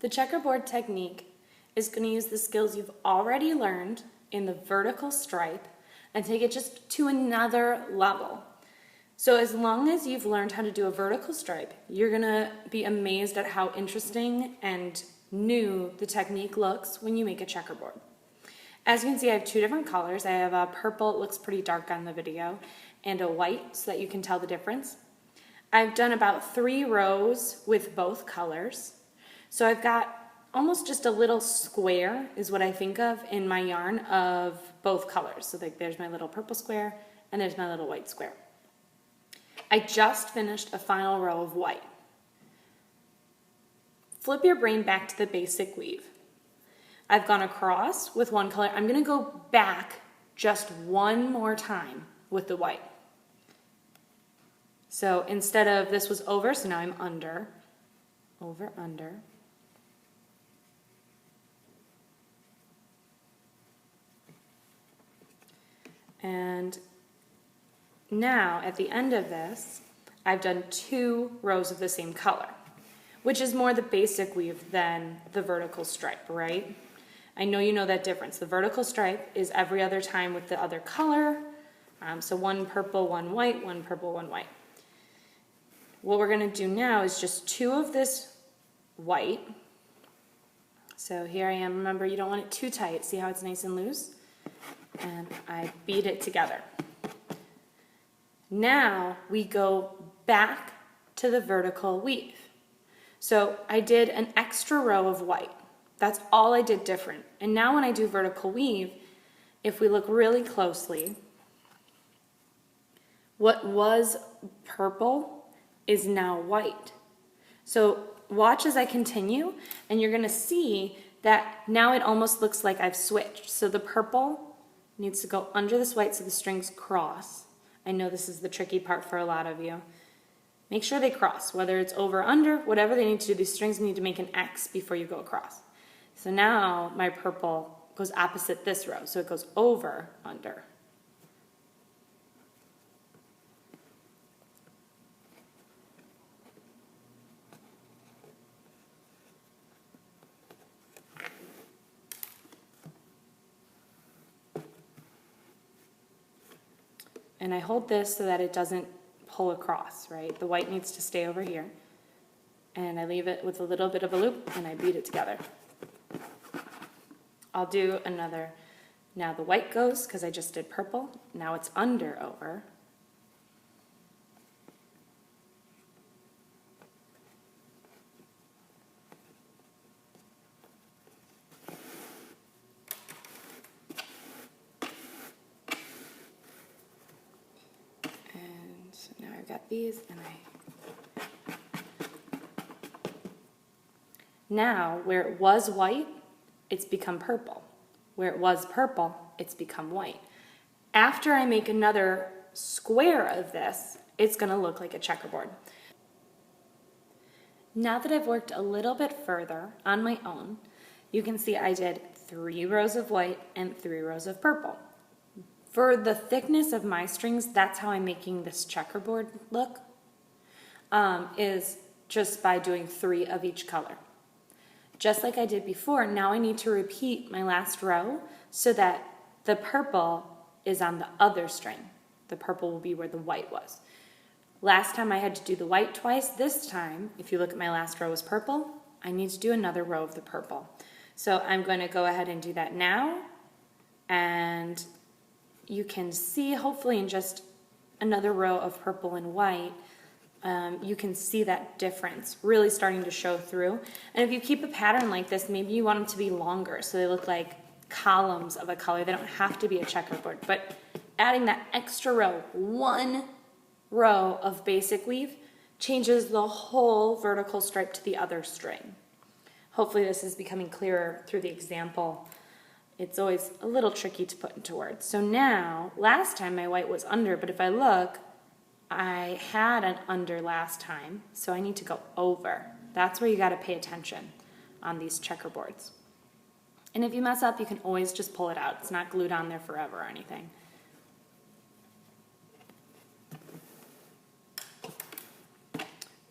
The checkerboard technique is going to use the skills you've already learned in the vertical stripe and take it just to another level. So as long as you've learned how to do a vertical stripe, you're going to be amazed at how interesting and new the technique looks when you make a checkerboard. As you can see, I have two different colors. I have a purple, it looks pretty dark on the video, and a white so that you can tell the difference. I've done about 3 rows with both colors. So I've got almost just a little square is what I think of in my yarn of both colors. So like there's my little purple square and there's my little white square. I just finished a final row of white. Flip your brain back to the basic weave. I've gone across with one color. I'm going to go back just one more time with the white. So instead of this was over, so now I'm under, over, under. And now at the end of this, I've done 2 rows of the same color, which is more the basic weave than the vertical stripe, right? I know you know that difference. The vertical stripe is every other time with the other color. So one purple, one white, one purple, one white. What we're going to do now is just 2 of this white. So here I am. Remember, you don't want it too tight. See how it's nice and loose? And I beat it together. Now we go back to the vertical weave. So I did an extra row of white. That's all I did different. And now when I do vertical weave, if we look really closely, what was purple is now white. So watch as I continue, and you're going to see that now it almost looks like I've switched. So the purple needs to go under this white so the strings cross. I know this is the tricky part for a lot of you. Make sure they cross, whether it's over, under, whatever they need to do. These strings need to make an X before you go across. So now my purple goes opposite this row, so it goes over, under. And I hold this so that it doesn't pull across, right? The white needs to stay over here. And I leave it with a little bit of a loop and I beat it together. I'll do another. Now the white goes because I just did purple. Now it's under, over. So now I've got these and now where it was white, it's become purple. Where it was purple, it's become white. After I make another square of this, it's going to look like a checkerboard. Now that I've worked a little bit further on my own, you can see I did 3 rows of white and 3 rows of purple. For the thickness of my strings, that's how I'm making this checkerboard look, is just by doing 3 of each color. Just like I did before, now I need to repeat my last row so that the purple is on the other string. The purple will be where the white was. Last time I had to do the white twice. This time, if you look at my last row was purple, I need to do another row of the purple. So I'm going to go ahead and do that now, and you can see, hopefully in just another row of purple and white, you can see that difference really starting to show through. And if you keep a pattern like this, maybe you want them to be longer so they look like columns of a color. They don't have to be a checkerboard, but adding that extra row, 1 row of basic weave, changes the whole vertical stripe to the other string. Hopefully this is becoming clearer through the example. It's always a little tricky to put into words. So now, last time my white was under, but if I look, I had an under last time, so I need to go over. That's where you got to pay attention on these checkerboards. And if you mess up, you can always just pull it out. It's not glued on there forever or anything.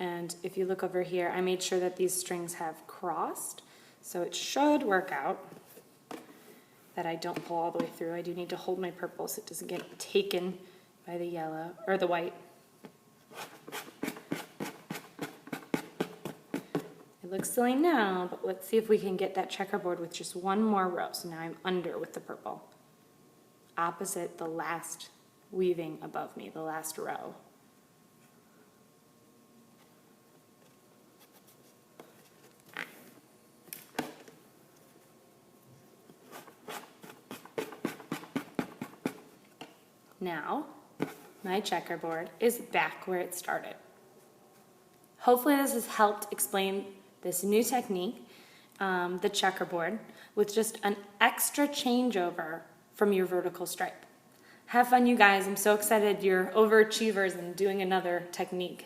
And if you look over here, I made sure that these strings have crossed, so it should work out that I don't pull all the way through. I do need to hold my purple so it doesn't get taken by the yellow, or the white. It looks silly now, but let's see if we can get that checkerboard with just one more row. So now I'm under with the purple, opposite the last weaving above me, the last row. Now, my checkerboard is back where it started. Hopefully this has helped explain this new technique, the checkerboard, with just an extra changeover from your vertical stripe. Have fun, you guys. I'm so excited you're overachievers and doing another technique.